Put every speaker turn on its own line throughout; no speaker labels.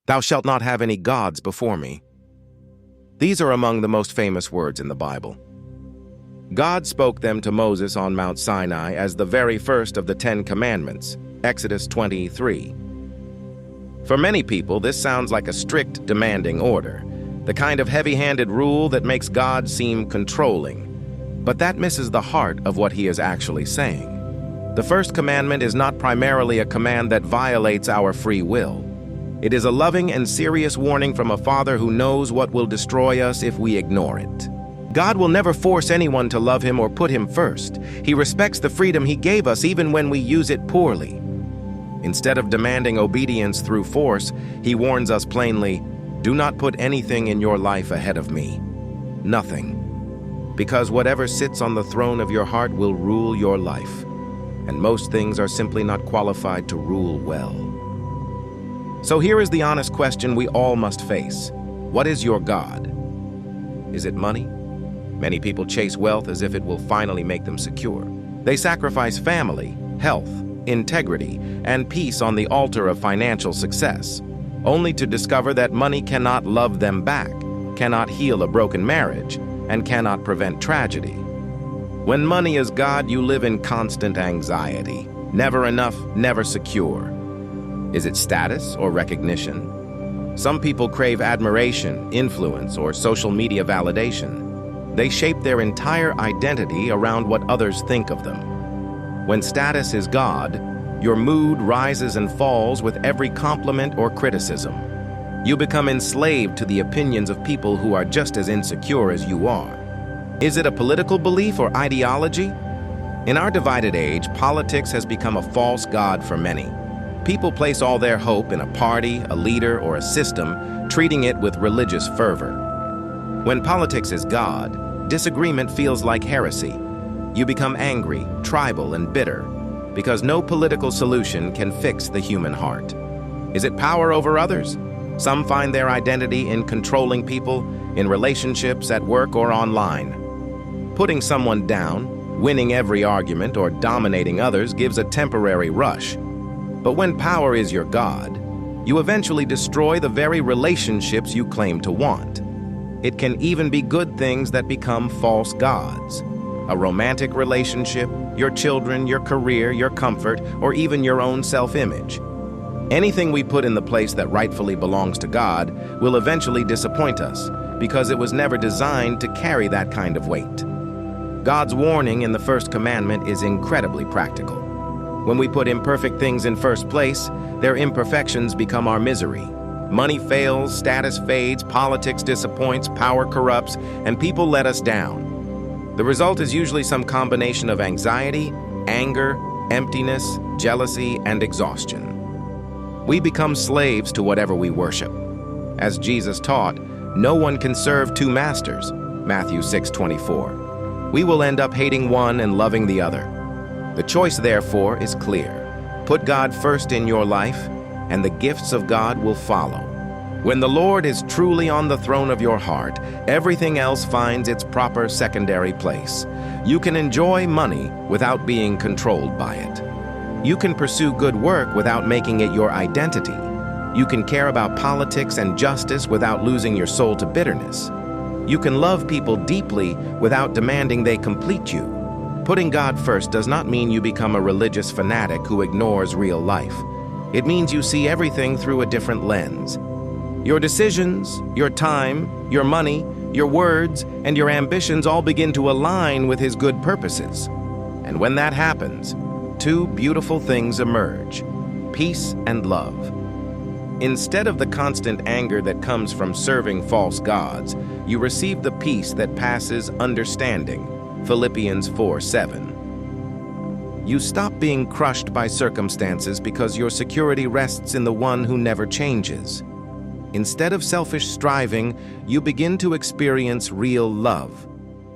Thou shalt not have any gods before me. These are among the most famous words in the Bible. God spoke them to Moses on Mount Sinai as the very first of the 10 Commandments, Exodus 23. For many people, this sounds like a strict, demanding order, the kind of heavy-handed rule that makes God seem controlling. But that misses the heart of what he is actually saying. The first commandment is not primarily a command that violates our free will. It is a loving and serious warning from a Father who knows what will destroy us if we ignore it. God will never force anyone to love him or put him first. He respects the freedom he gave us even when we use it poorly. Instead of demanding obedience through force, he warns us plainly, do not put anything in your life ahead of me. Nothing. Because whatever sits on the throne of your heart will rule your life. And most things are simply not qualified to rule well. So here is the honest question we all must face. What is your God? Is it money? Many people chase wealth as if it will finally make them secure. They sacrifice family, health, integrity, and peace on the altar of financial success, only to discover that money cannot love them back, cannot heal a broken marriage, and cannot prevent tragedy. When money is God, you live in constant anxiety. Never enough, never secure. Is it status or recognition? Some people crave admiration, influence, or social media validation. They shape their entire identity around what others think of them. When status is God, your mood rises and falls with every compliment or criticism. You become enslaved to the opinions of people who are just as insecure as you are. Is it a political belief or ideology? In our divided age, politics has become a false god for many. People place all their hope in a party, a leader, or a system, treating it with religious fervor. When politics is God, disagreement feels like heresy. You become angry, tribal, and bitter, because no political solution can fix the human heart. Is it power over others? Some find their identity in controlling people, in relationships, at work, or online. Putting someone down, winning every argument, or dominating others gives a temporary rush. But when power is your God, you eventually destroy the very relationships you claim to want. It can even be good things that become false gods. A romantic relationship, your children, your career, your comfort, or even your own self-image. Anything we put in the place that rightfully belongs to God will eventually disappoint us because it was never designed to carry that kind of weight. God's warning in the first commandment is incredibly practical. When we put imperfect things in first place, their imperfections become our misery. Money fails, status fades, politics disappoints, power corrupts, and people let us down. The result is usually some combination of anxiety, anger, emptiness, jealousy, and exhaustion. We become slaves to whatever we worship. As Jesus taught, no one can serve two masters, Matthew 6:24. We will end up hating one and loving the other. The choice, therefore, is clear. Put God first in your life, and the gifts of God will follow. When the Lord is truly on the throne of your heart, everything else finds its proper secondary place. You can enjoy money without being controlled by it. You can pursue good work without making it your identity. You can care about politics and justice without losing your soul to bitterness. You can love people deeply without demanding they complete you. Putting God first does not mean you become a religious fanatic who ignores real life. It means you see everything through a different lens. Your decisions, your time, your money, your words, and your ambitions all begin to align with His good purposes. And when that happens, two beautiful things emerge: peace and love. Instead of the constant anger that comes from serving false gods, you receive the peace that passes understanding, Philippians 4:7. You stop being crushed by circumstances because your security rests in the one who never changes. Instead of selfish striving, you begin to experience real love,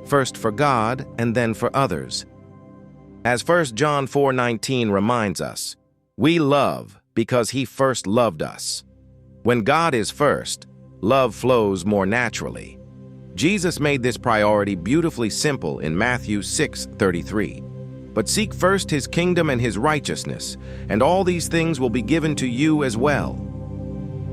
first for God and then for others. As 1 John 4:19 reminds us, we love because He first loved us. When God is first, love flows more naturally. Jesus made this priority beautifully simple in Matthew 6:33. But seek first His kingdom and His righteousness, and all these things will be given to you as well.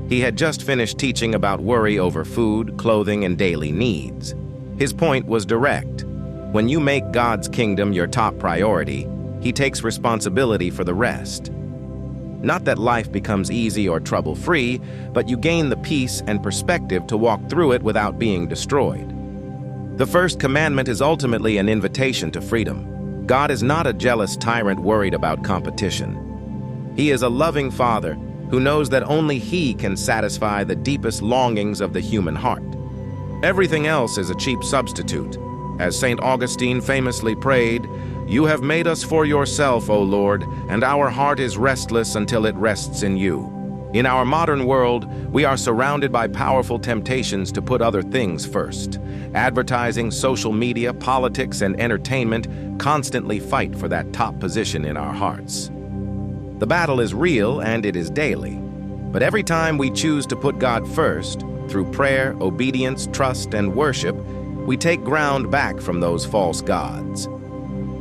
He had just finished teaching about worry over food, clothing, and daily needs. His point was direct. When you make God's kingdom your top priority, He takes responsibility for the rest. Not that life becomes easy or trouble-free, but you gain the peace and perspective to walk through it without being destroyed. The first commandment is ultimately an invitation to freedom. God is not a jealous tyrant worried about competition. He is a loving Father who knows that only He can satisfy the deepest longings of the human heart. Everything else is a cheap substitute. As St. Augustine famously prayed, "You have made us for yourself, O Lord, and our heart is restless until it rests in you." In our modern world, we are surrounded by powerful temptations to put other things first. Advertising, social media, politics, and entertainment constantly fight for that top position in our hearts. The battle is real and it is daily. But every time we choose to put God first, through prayer, obedience, trust, and worship, we take ground back from those false gods.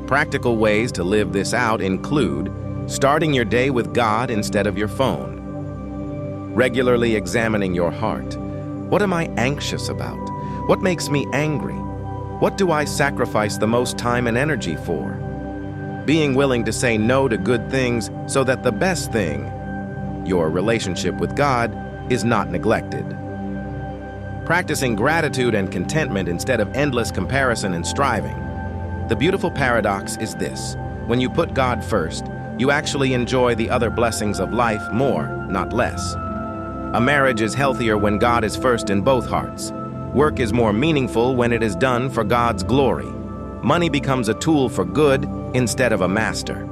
Practical ways to live this out include starting your day with God instead of your phone, regularly examining your heart. What am I anxious about? What makes me angry? What do I sacrifice the most time and energy for? Being willing to say no to good things so that the best thing, your relationship with God, is not neglected. Practicing gratitude and contentment instead of endless comparison and striving. The beautiful paradox is this: when you put God first, you actually enjoy the other blessings of life more, not less. A marriage is healthier when God is first in both hearts. Work is more meaningful when it is done for God's glory. Money becomes a tool for good instead of a master.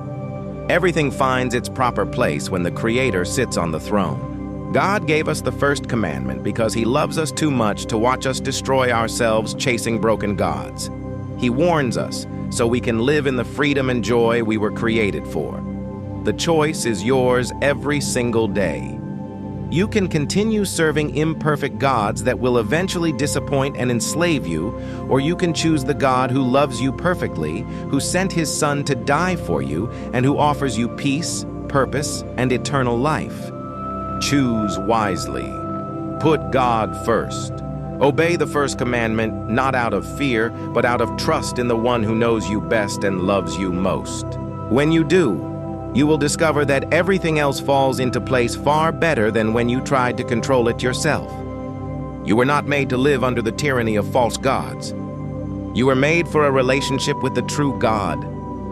Everything finds its proper place when the Creator sits on the throne. God gave us the first commandment because He loves us too much to watch us destroy ourselves chasing broken gods. He warns us so we can live in the freedom and joy we were created for. The choice is yours every single day. You can continue serving imperfect gods that will eventually disappoint and enslave you, or you can choose the God who loves you perfectly, who sent His Son to die for you, and who offers you peace, purpose, and eternal life. Choose wisely. Put God first. Obey the first commandment, not out of fear, but out of trust in the one who knows you best and loves you most. When you do, you will discover that everything else falls into place far better than when you tried to control it yourself. You were not made to live under the tyranny of false gods. You were made for a relationship with the true God,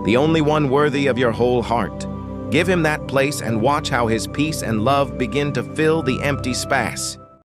the only one worthy of your whole heart. Give Him that place and watch how His peace and love begin to fill the empty space.